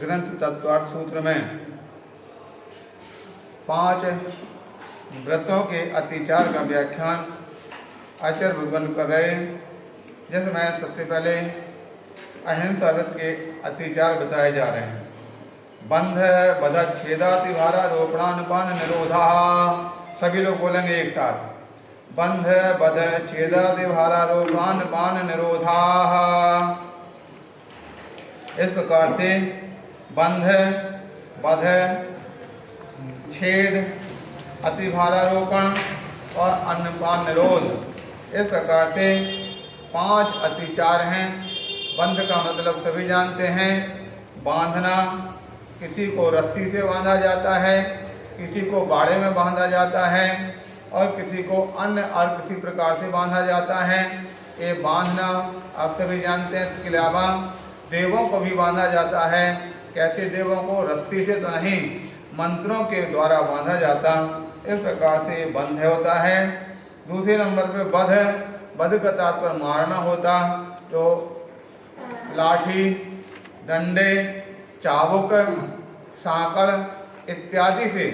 ग्रंथ तत्वार्थ सूत्र में 5 व्रतों के अतिचार का व्याख्यान आचार्य भगवान कर रहे हैं। जैसे मैं सबसे पहले अहिंसा व्रत के अतिचार बताए जा रहे हैं। बंध बध छेदातिभारा रोपणानुपान निरोधा। सभी लोग बोलेंगे एक साथ, बंध बध छेदातिभारा रोपणानुपान निरोधा। इस प्रकार से बंध बध छेद अतिभारारोपण और अन्नपान निरोध, इस प्रकार से 5 अतिचार हैं। बंध का मतलब सभी जानते हैं, बांधना। किसी को रस्सी से बांधा जाता है, किसी को बाड़े में बांधा जाता है और किसी को अन्य और किसी प्रकार से बांधा जाता है। ये बांधना आप सभी जानते हैं। इसके अलावा देवों को भी बांधा जाता है। कैसे देवों को? रस्सी से तो नहीं, मंत्रों के द्वारा बांधा जाता। इस प्रकार से ये बंध होता है। दूसरे नंबर पे बध। बध का तात्पर्य मारना होता। तो लाठी, डंडे, चाबुक, सांकड़ इत्यादि से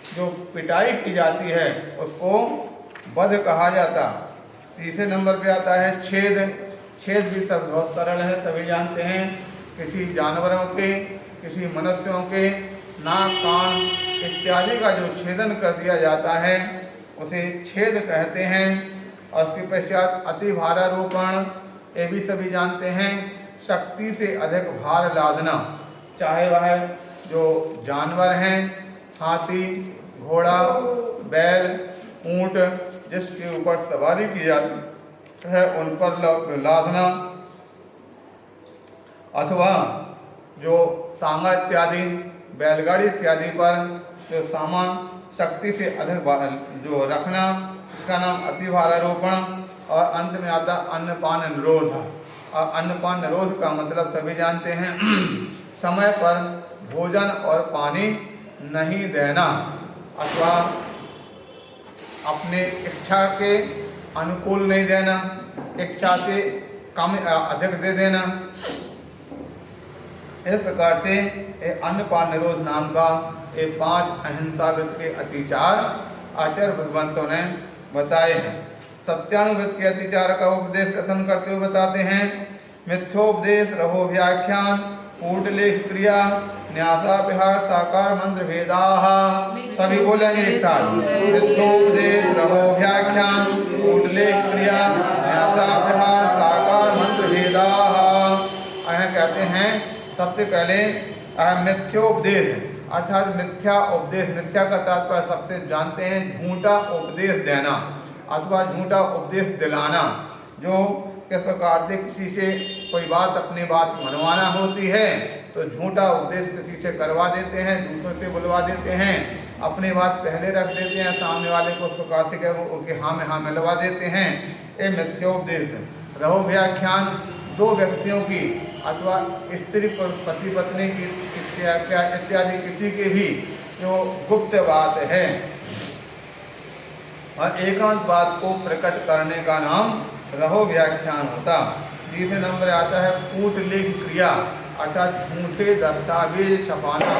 जो पिटाई की जाती है उसको बध कहा जाता। तीसरे नंबर पे आता है छेद। छेद भी सब बहुत सरल है, सभी जानते हैं। किसी जानवरों के, किसी मनुष्यों के नाक, कान इत्यादि का जो छेदन कर दिया जाता है उसे छेद कहते हैं। और उसके पश्चात अतिभारारोपण, ये भी सभी जानते हैं। शक्ति से अधिक भार लादना, चाहे वह जो जानवर हैं, हाथी, घोड़ा, बैल, ऊंट, जिसके ऊपर सवारी की जाती है उन पर लादना, अथवा जो तांगा इत्यादि, बैलगाड़ी इत्यादि पर जो सामान शक्ति से अधिक जो रखना, इसका नाम अतिभारारोपण। और अंत में आता अन्नपान निरोध। और अन्नपान निरोध का मतलब सभी जानते हैं, समय पर भोजन और पानी नहीं देना अथवा अपने इच्छा के अनुकूल नहीं देना, इच्छा से कम अधिक दे देना। इस प्रकार से अन्नपान निरोध नाम का ये 5 अहिंसा व्रत के अतिचार आचार्य भगवंतों ने बताए हैं। सत्यानुव्रत के अतिचार का उपदेश कथन करते हुए बताते हैं, मिथ्योपदेश, रहो व्याख्यान, कूटलेख क्रिया, न्यासापिहार, साकार मंत्र भेदाः। सभी बोलेंगे एक साथ, मिथ्योपदेश, रहो व्याख्यान, कूटलेख क्रिया, न्यासापिहार, साकार मंत्र भेदाः। कहते हैं सबसे पहले मिथ्योपदेश अर्थात मिथ्या उपदेश। मिथ्या का तात्पर्य सबसे जानते हैं, झूठा उपदेश देना अथवा झूठा उपदेश दिलाना। जो किस प्रकार से किसी से कोई बात, अपनी बात मनवाना होती है तो झूठा उपदेश किसी से करवा देते हैं, दूसरों से बुलवा देते हैं, अपनी बात पहले रख देते हैं, सामने वाले को उस प्रकार से उनके हाँ में हाँ मिलवा देते हैं। ये मिथ्योपदेश। रहो व्याख्यान, 2 व्यक्तियों की अथवा स्त्री पति पत्नी की इत्यादि किसी के भी जो गुप्त बात है और एकांत बात को प्रकट करने का नाम रहो व्याख्यान होता। तीसरे नंबर आता है कूटलेख क्रिया अर्थात झूठे दस्तावेज छपाना,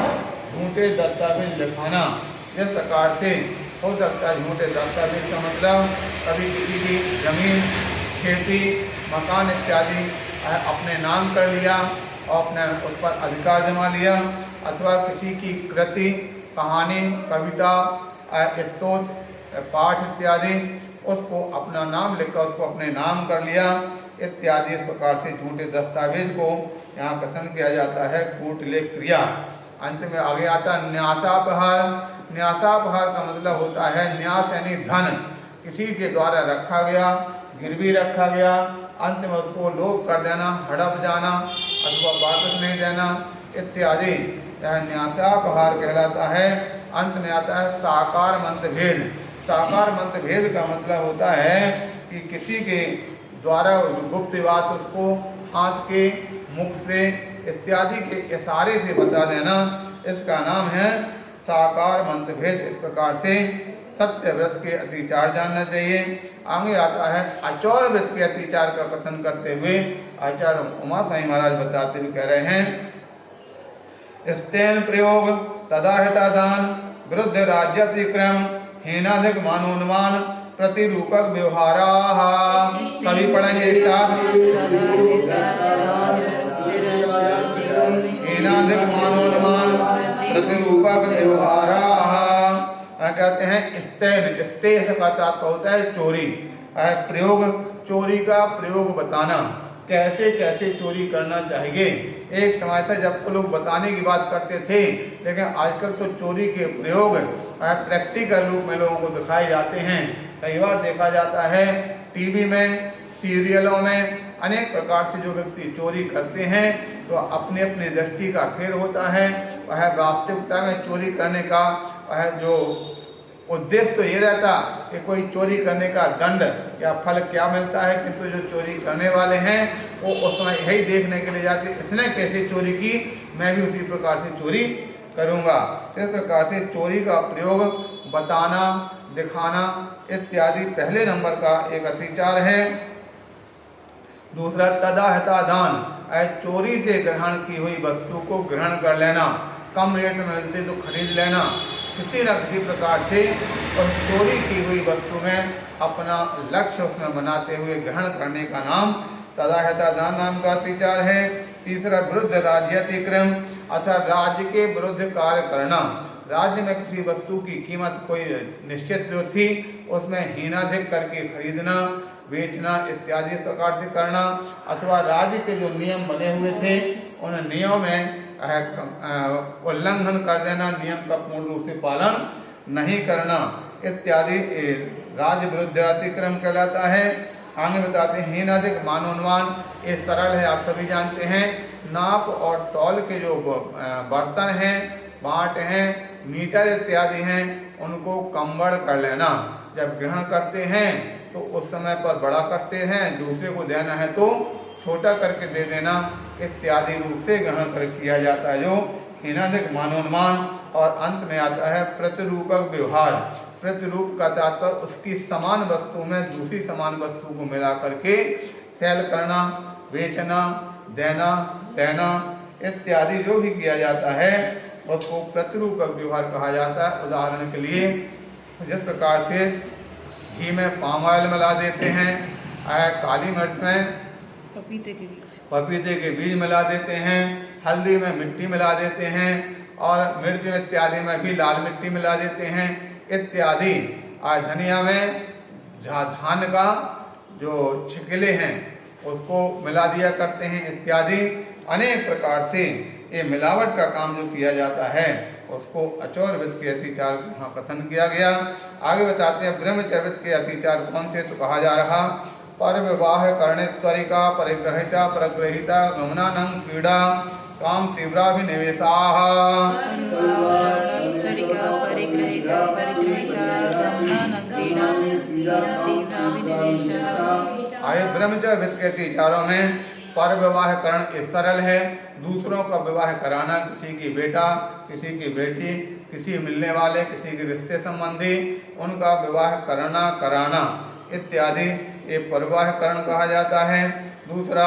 झूठे दस्तावेज लिखाना। इस प्रकार से हो सकता है झूठे दस्तावेज का मतलब कभी किसी की जमीन, खेती, मकान इत्यादि अपने नाम कर लिया और अपने उस पर अधिकार जमा लिया, अथवा किसी की कृति, कहानी, कविता, स्तोत्र, पाठ इत्यादि उसको अपना नाम लिखकर उसको अपने नाम कर लिया इत्यादि। इस प्रकार से झूठे दस्तावेज को यहाँ कथन किया जाता है कूटलेख क्रिया। अंत में आगे आता है न्यासापहार। न्यासापहार का मतलब होता है न्यास यानी धन, किसी के द्वारा रखा गया, गिरवी रखा गया, अंत में उसको लोप कर देना, हड़प जाना अथवा वापस नहीं देना इत्यादि, यह न्यासापहार कहलाता है। अंत में आता है साकार मंत्र भेद। साकार मंत्र भेद का मतलब होता है कि किसी के द्वारा गुप्त बात उसको हाथ के, मुख से इत्यादि के इशारे से बता देना, इसका नाम है साकार मंत्र भेद। इस प्रकार से सत्य व्रत के अतिचार जानना चाहिए। आगे आता है अचौर व्रत के अतिचार का कथन करते हुए आचार्य उमा स्वामी महाराज बताते हुए कह रहे हैं, स्तेन प्रयोग तदा हितादान विरुद्ध राज्यतिक्रम हीनाधिक मानोन्मान प्रतिरूपक व्यवहारा। सभी पढ़ेंगे एक साथ। हीनाधिक मानोन्मान प्रतिरूपक व्यवहारा। कहते हैं स्तेन, स्ते का तात्पर्य होता है चोरी। प्रयोग, चोरी का प्रयोग बताना, कैसे कैसे चोरी करना चाहिए। एक समय था जब तो लोग बताने की बात करते थे, लेकिन आजकल तो चोरी के प्रयोग प्रैक्टिकल रूप में लोगों को दिखाए जाते हैं। कई बार देखा जाता है टीवी में, सीरियलों में, अनेक प्रकार से जो व्यक्ति चोरी करते हैं तो अपनी अपनी दृष्टि का फेर होता है। वह वास्तविकता में चोरी करने का वह जो उद्देश्य तो ये रहता कि कोई चोरी करने का दंड या फल क्या मिलता है, किंतु जो चोरी करने वाले हैं वो उस समय यही देखने के लिए जाते, इसने कैसे चोरी की, मैं भी उसी प्रकार से चोरी करूँगा। इस प्रकार से चोरी का प्रयोग बताना, दिखाना इत्यादि पहले नंबर का एक अतिचार है। दूसरा तदाहिता दान, चोरी से ग्रहण की हुई वस्तु को ग्रहण कर लेना, कम रेट में मिलते तो खरीद लेना, किसी न किसी प्रकार से और चोरी की हुई वस्तु में अपना लक्ष्य उसमें बनाते हुए ग्रहण करने का नाम तदाहिता दान नाम का अतिचार है। तीसरा विरुद्ध राज्यतिक्रम, अर्थात राज्य के विरुद्ध कार्य करना। राज्य में किसी वस्तु की कीमत कोई निश्चित जो थी उसमें हीनाधिक करके खरीदना, बेचना इत्यादि प्रकार से करना, अथवा राज्य के जो नियम बने हुए थे उन नियमों में उल्लंघन कर देना, नियम का पूर्ण रूप से पालन नहीं करना इत्यादि राज्य विरुद्ध अतिक्रम कहलाता है। आगे बताते हैं हीनाधिक मानोन्मान, ये सरल है, आप सभी जानते हैं। नाप और तौल के जो बर्तन हैं, बाट हैं, मीटर इत्यादि हैं, उनको कम बढ़ कर लेना। जब ग्रहण करते हैं तो उस समय पर बड़ा करते हैं, दूसरे को देना है तो छोटा करके दे देना इत्यादि रूप से ग्रहण कर किया जाता है जो हीनाधिक मानोन्मान। और अंत में आता है प्रतिरूपक व्यवहार। प्रतिरूप का तात्पर्य उसकी समान वस्तु में दूसरी समान वस्तु को मिला करके सेल करना, बेचना, देना, लेना इत्यादि जो भी किया जाता है उसको प्रतिरूपक व्यवहार कहा जाता है। उदाहरण के लिए जिस प्रकार से घी में पाम ऑयल मिला देते हैं, काली मिर्च में पपीते के बीज मिला देते हैं, हल्दी में मिट्टी मिला देते हैं और मिर्च इत्यादि में भी लाल मिट्टी मिला देते हैं इत्यादि। धनिया में धान का जो छिलके हैं उसको मिला दिया करते हैं इत्यादि। अनेक प्रकार से ये मिलावट का काम जो किया जाता है उसको अचौर वृत्त के अतिचार यहाँ कथन किया गया। आगे बताते हैं ब्रह्मचर्य वृत्त के अतिचार कौन से, तो कहा जा रहा पर विवाह करने त्वरिका परिग्रहिता परग्रहिता गमनानंग क्रीड़ा काम तीव्राभिनिवेशा। आए ब्रह्मचर्य वृत्त के अतिचारों में पर विवाह करण ये सरल है, दूसरों का विवाह कराना, किसी की बेटा, किसी की बेटी, किसी मिलने वाले, किसी के रिश्ते संबंधी उनका विवाह करना कराना इत्यादि ये परविवाहकरण कहा जाता है। दूसरा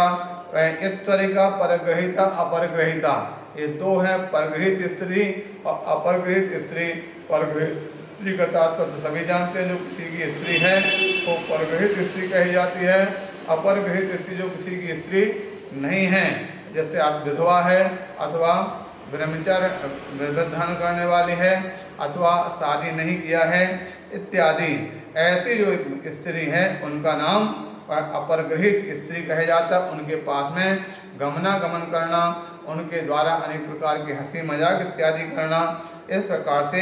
तरीका परग्रहिता अपरग्रहिता, ये दो है, परग्रहित स्त्री और अपरग्रहित स्त्री। परग्रहित स्त्री का तात्पर्य सभी जानते हैं, जो किसी की स्त्री है वो परग्रहित स्त्री कही जाती है। अपरग्रहित स्त्री जो किसी की स्त्री नहीं है, जैसे आप विधवा है अथवा ब्रह्मचर्य धारण करने वाली है अथवा शादी नहीं किया है इत्यादि। ऐसी जो स्त्री है उनका नाम अपरग्रहित स्त्री कहे जाता है। उनके पास में गमनागमन करना, उनके द्वारा अनेक प्रकार के हंसी मजाक इत्यादि करना, इस प्रकार से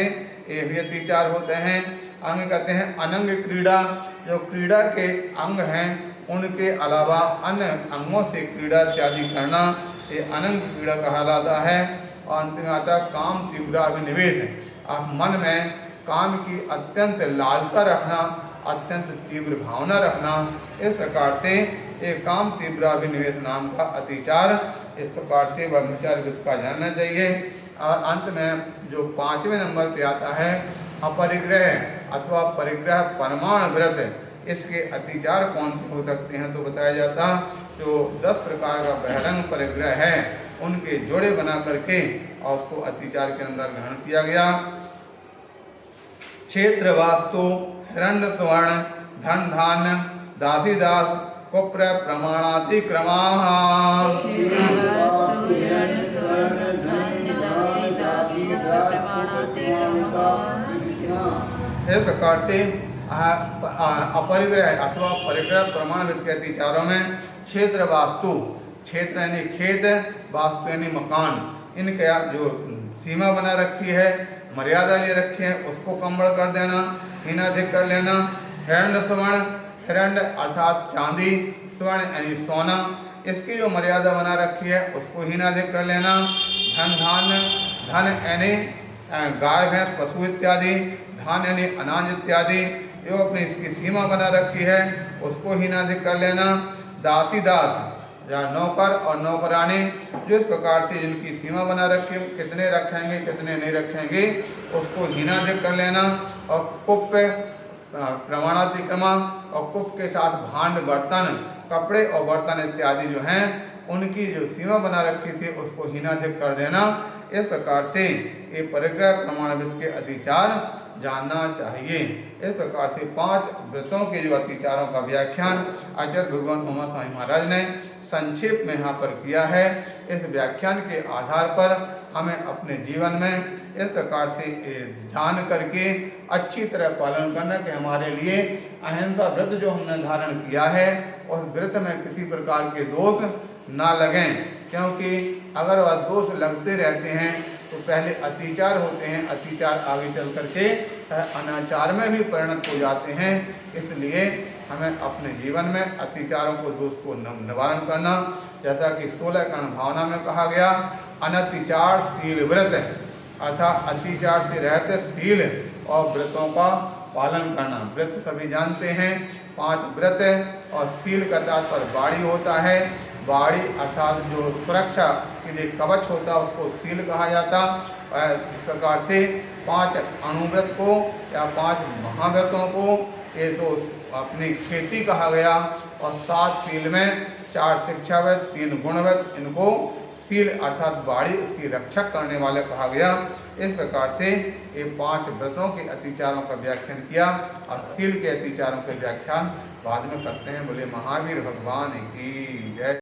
ये भी अतिचार होते हैं। आगे कहते हैं अनंग क्रीड़ा, जो क्रीड़ा के अंग हैं उनके अलावा अन्य अंगों से क्रीड़ा इत्यादि करना, ये अनंग क्रीड़ा कहलाता है। और अंत में आता है काम तीव्राभिनिवेश, आप मन में काम की अत्यंत लालसा रखना, अत्यंत तीव्र भावना रखना, इस प्रकार से एक काम तीव्राभिनिवेश नाम का अतिचार, इस प्रकार से ब्रह्मचर्य इसका जानना चाहिए। और अंत में जो 5वें नंबर पे आता है अपरिग्रह अथवा परिग्रह परमाण व्रत, इसके अतिचार कौन से हो सकते हैं, तो बताया जाता जो 10 प्रकार का बहिरंग परिग्रह है उनके जोड़े बना करके और उसको अतिचार के अंदर ग्रहण किया गया। क्षेत्र वास्तु हिरण्य स्वर्ण धन धान्य दासी दास कुप्र प्रमाणातिक्रमाः। इस प्रकार से अपरिग्रह अथवा परिग्रह प्रमाण के अतिचारों में क्षेत्र वास्तु, क्षेत्र यानी खेत, वास्तु यानी मकान, इनका जो सीमा बना रखी है, मर्यादा ले रखी है, उसको कमबड़ कर देना, हीनाधिक कर लेना। हिरण्य स्वर्ण, हिरण्य अर्थात चांदी, स्वर्ण यानी सोना, इसकी जो मर्यादा बना रखी है उसको हीनाधिक कर लेना। धन धान्य, धन यानी गाय भैंस पशु इत्यादि, धान यानी अनाज इत्यादि, जो अपनी इसकी सीमा बना रखी है उसको हीनाधिक कर लेना। दासी दास या नौकर और नौकरानी, जिस प्रकार से जिनकी सीमा बना रखी है, कितने रखेंगे कितने नहीं रखेंगे, उसको हीनाधिक कर लेना। और कुप प्रमाणातिक्रमा, और कुप के साथ भांड बर्तन, कपड़े और बर्तन इत्यादि जो हैं उनकी जो सीमा बना रखी थी उसको हीनाधिक कर देना। इस प्रकार से ये परिग्रह प्रमाणविद के अतिचार जानना चाहिए। इस प्रकार से 5 व्रतों के जो अतिचारों का व्याख्यान आचार्य भगवान उमा स्वामी महाराज ने संक्षेप में यहाँ पर किया है। इस व्याख्यान के आधार पर हमें अपने जीवन में इस प्रकार से ध्यान करके अच्छी तरह पालन करना कि हमारे लिए अहिंसा व्रत जो हमने धारण किया है उस व्रत में किसी प्रकार के दोष ना लगें, क्योंकि अगर वह दोष लगते रहते हैं तो पहले अतिचार होते हैं, अतिचार आगे चल करके अनाचार में भी परिणत हो जाते हैं। इसलिए हमें अपने जीवन में अतिचारों को दोष को निवारण करना, जैसा कि 16 कर्ण भावना में कहा गया, अनतिचार शील व्रत, अर्थात अतिचार से रहते शील और व्रतों का पालन करना। व्रत सभी जानते हैं 5 व्रत, और शील का तात्पर्य बाड़ी होता है। बाड़ी अर्थात जो सुरक्षा के लिए कवच होता है उसको शील कहा जाता। इस प्रकार से 5 अणुव्रत को या 5 महाव्रतों को ये तो अपनी खेती कहा गया, और 7 शील में 4 शिक्षाव्रत, 3 गुणव्रत, इनको शील अर्थात बाड़ी उसकी रक्षक करने वाले कहा गया। इस प्रकार से ये 5 व्रतों के अतिचारों का व्याख्यान किया, और शील के अतिचारों के व्याख्यान बाद में करते हैं। बोले महावीर भगवान की जय।